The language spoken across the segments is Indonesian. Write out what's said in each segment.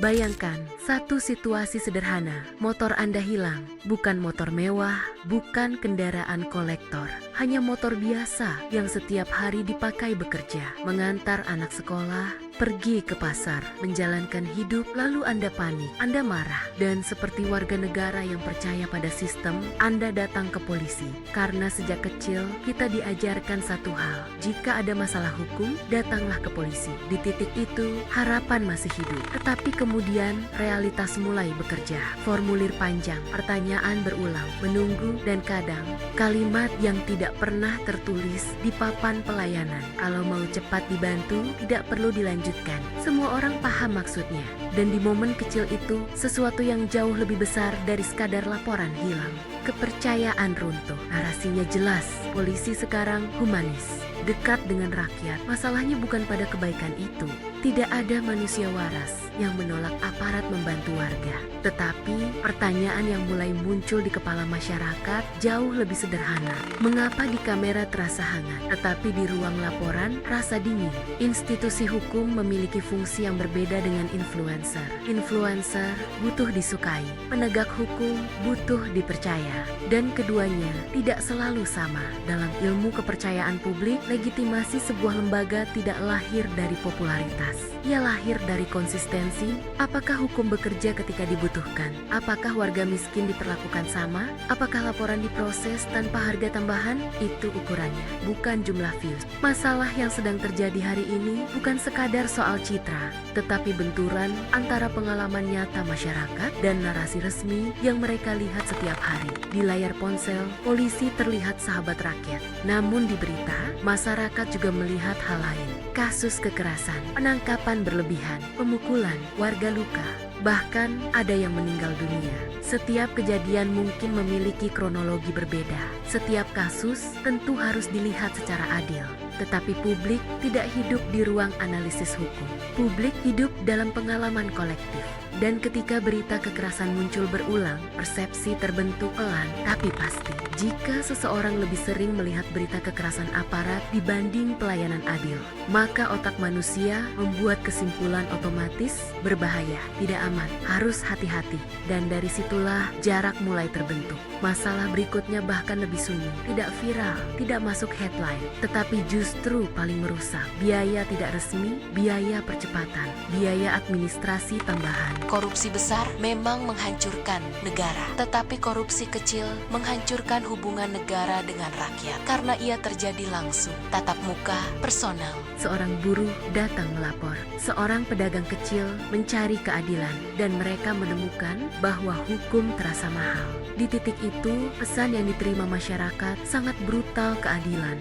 Bayangkan, satu situasi sederhana, motor Anda hilang, bukan motor mewah, bukan kendaraan kolektor, hanya motor biasa yang setiap hari dipakai bekerja, mengantar anak sekolah, pergi ke pasar, menjalankan hidup, lalu Anda panik, Anda marah, dan seperti warga negara yang percaya pada sistem, Anda datang ke polisi. Karena sejak kecil, kita diajarkan satu hal, jika ada masalah hukum, datanglah ke polisi. Di titik itu, harapan masih hidup, tetapi kemudian realitas mulai bekerja. Formulir panjang, pertanyaan berulang, menunggu, dan kadang kalimat yang tidak pernah tertulis di papan pelayanan. Kalau mau cepat dibantu, tidak perlu dilanjutkan. Semua orang paham maksudnya. Dan di momen kecil itu, sesuatu yang jauh lebih besar dari sekadar laporan hilang. Kepercayaan runtuh, narasinya jelas, polisi sekarang humanis, dekat dengan rakyat. Masalahnya bukan pada kebaikan itu. Tidak ada manusia waras yang menolak aparat membantu warga. Tetapi pertanyaan yang mulai muncul di kepala masyarakat jauh lebih sederhana. Mengapa di kamera terasa hangat, tetapi di ruang laporan rasa dingin? Institusi hukum memiliki fungsi yang berbeda dengan influencer. Influencer butuh disukai, penegak hukum butuh dipercaya. Dan keduanya tidak selalu sama. Dalam ilmu kepercayaan publik, legitimasi sebuah lembaga tidak lahir dari popularitas. Ia lahir dari konsistensi. Apakah hukum bekerja ketika dibutuhkan? Apakah warga miskin diperlakukan sama? Apakah laporan diproses tanpa harga tambahan? Itu ukurannya, bukan jumlah views. Masalah yang sedang terjadi hari ini bukan sekadar soal citra, tetapi benturan antara pengalaman nyata masyarakat dan narasi resmi yang mereka lihat setiap hari. Di layar ponsel, polisi terlihat sahabat rakyat. Namun di berita, masyarakat juga melihat hal lain. Kasus kekerasan, penangkapan berlebihan, pemukulan, warga luka, bahkan ada yang meninggal dunia. Setiap kejadian mungkin memiliki kronologi berbeda. Setiap kasus tentu harus dilihat secara adil. Tetapi publik tidak hidup di ruang analisis hukum. Publik hidup dalam pengalaman kolektif. Dan ketika berita kekerasan muncul berulang, persepsi terbentuk pelan tapi pasti. Jika seseorang lebih sering melihat berita kekerasan aparat dibanding pelayanan adil, maka otak manusia membuat kesimpulan otomatis berbahaya, tidak aman, harus hati-hati. Dan dari situlah jarak mulai terbentuk. Masalah berikutnya bahkan lebih sunyi, tidak viral, tidak masuk headline, tetapi justru paling merusak. Biaya tidak resmi, biaya percepatan, biaya administrasi tambahan. Korupsi besar memang menghancurkan negara, tetapi korupsi kecil menghancurkan hubungan negara dengan rakyat karena ia terjadi langsung, tatap muka, personal. Seorang buruh datang melapor, seorang pedagang kecil mencari keadilan, dan mereka menemukan bahwa hukum terasa mahal. Di titik itu, pesan yang diterima masyarakat sangat brutal: keadilan.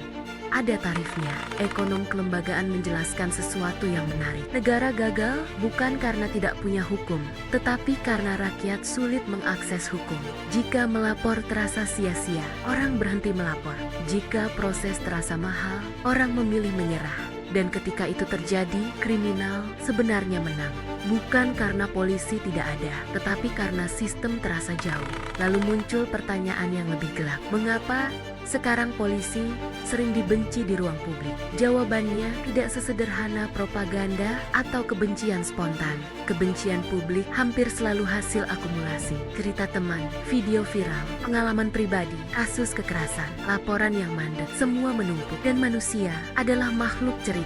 Ada tarifnya. Ekonom kelembagaan menjelaskan sesuatu yang menarik. Negara gagal bukan karena tidak punya hukum, tetapi karena rakyat sulit mengakses hukum. Jika melapor terasa sia-sia, orang berhenti melapor. Jika proses terasa mahal, orang memilih menyerah. Dan ketika itu terjadi, kriminal sebenarnya menang. Bukan karena polisi tidak ada, tetapi karena sistem terasa jauh. Lalu muncul pertanyaan yang lebih gelap. Mengapa sekarang polisi sering dibenci di ruang publik? Jawabannya tidak sesederhana propaganda atau kebencian spontan. Kebencian publik hampir selalu hasil akumulasi. Cerita teman, video viral, pengalaman pribadi, kasus kekerasan, laporan yang mandek, semua menumpuk. Dan manusia adalah makhluk cerita.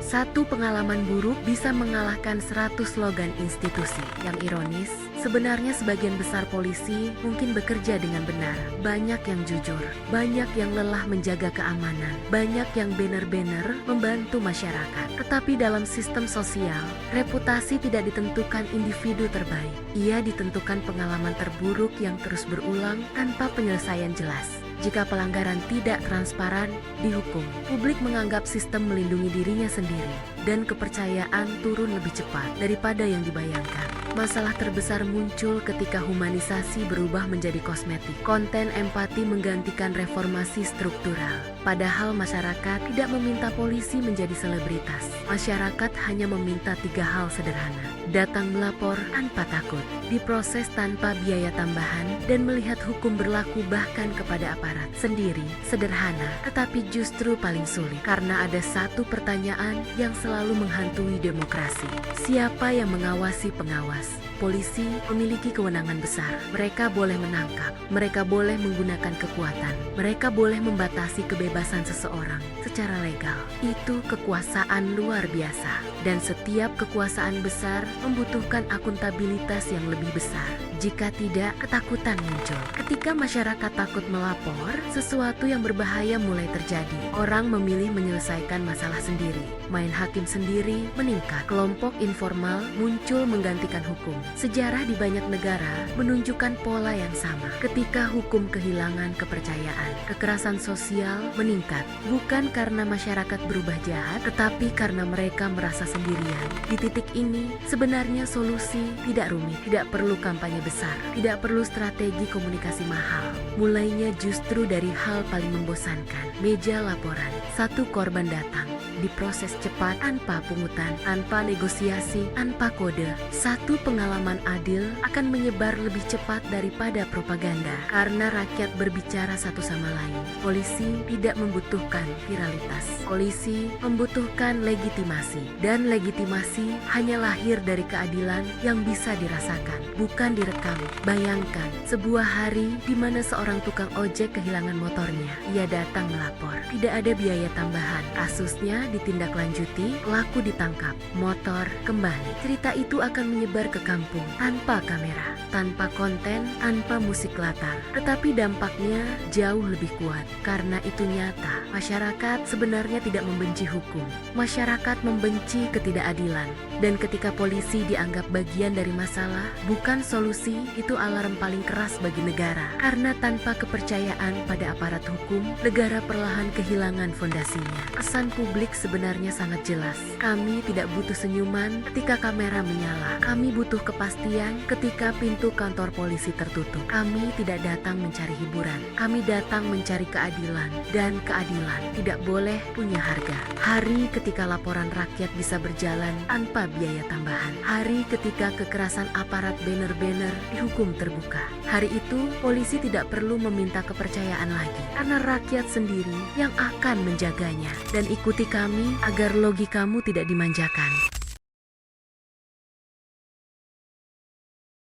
Satu pengalaman buruk bisa mengalahkan 100 slogan institusi. Yang ironis, sebenarnya sebagian besar polisi mungkin bekerja dengan benar. Banyak yang jujur, banyak yang lelah menjaga keamanan, banyak yang banner-banner membantu masyarakat. Tetapi dalam sistem sosial, reputasi tidak ditentukan individu terbaik. Ia ditentukan pengalaman terburuk yang terus berulang tanpa penyelesaian jelas. Jika pelanggaran tidak transparan, dihukum. Publik menganggap sistem melindungi dirinya sendiri, dan kepercayaan turun lebih cepat daripada yang dibayangkan. Masalah terbesar muncul ketika humanisasi berubah menjadi kosmetik. Konten empati menggantikan reformasi struktural. Padahal masyarakat tidak meminta polisi menjadi selebritas. Masyarakat hanya meminta 3 hal sederhana: datang melapor tanpa takut, diproses tanpa biaya tambahan, dan melihat hukum berlaku bahkan kepada aparat sendiri. Sederhana, tetapi justru paling sulit karena ada satu pertanyaan yang selalu menghantui demokrasi. Siapa yang mengawasi pengawas? Polisi memiliki kewenangan besar. Mereka boleh menangkap, mereka boleh menggunakan kekuatan, mereka boleh membatasi kebebasan seseorang secara legal. Itu kekuasaan luar biasa, dan setiap kekuasaan besar membutuhkan akuntabilitas yang lebih besar. Jika tidak, ketakutan muncul. Ketika masyarakat takut melapor, sesuatu yang berbahaya mulai terjadi. Orang memilih menyelesaikan masalah sendiri. Main hakim sendiri meningkat. Kelompok informal muncul menggantikan hukum. Sejarah di banyak negara menunjukkan pola yang sama. Ketika hukum kehilangan kepercayaan, kekerasan sosial meningkat. Bukan karena masyarakat berubah jahat, tetapi karena mereka merasa sendirian. Di titik ini, sebenarnya solusi tidak rumit, tidak perlu kampanye besar, tidak perlu strategi komunikasi mahal. Mulainya justru dari hal paling membosankan, meja laporan. Satu korban datang, diproses cepat, tanpa pungutan, tanpa negosiasi, tanpa kode. Satu pengalaman adil akan menyebar lebih cepat daripada propaganda, karena rakyat berbicara satu sama lain. Polisi tidak membutuhkan viralitas. Polisi membutuhkan legitimasi, dan legitimasi hanya lahir dari keadilan yang bisa dirasakan, bukan direkam. Bayangkan sebuah hari di mana seorang tukang ojek kehilangan motornya. Ia datang melapor. Tidak ada biaya tambahan. Kasusnya ditindaklanjuti, pelaku ditangkap, motor kembali. Cerita itu akan menyebar ke kampung tanpa kamera, tanpa konten, tanpa musik latar. Tetapi dampaknya jauh lebih kuat karena itu nyata. Masyarakat sebenarnya tidak membenci hukum. Masyarakat membenci ketidakadilan. Dan ketika polisi dianggap bagian dari masalah, bukan solusi, itu alarm paling keras bagi negara. Karena tanpa kepercayaan pada aparat hukum, negara perlahan kehilangan fondasinya. Pesan publik sebenarnya sangat jelas. Kami tidak butuh senyuman ketika kamera menyala. Kami butuh kepastian ketika pintu kantor polisi tertutup. Kami tidak datang mencari hiburan. Kami datang mencari keadilan. Dan keadilan tidak boleh punya harga. Hari ketika laporan rakyat bisa berjalan tanpa biaya tambahan. Hari ketika kekerasan aparat banner-banner dihukum terbuka. Hari itu, polisi tidak perlu meminta kepercayaan lagi. Karena rakyat sendiri yang akan menjaganya. Dan ikuti kami agar logikamu tidak dimanjakan.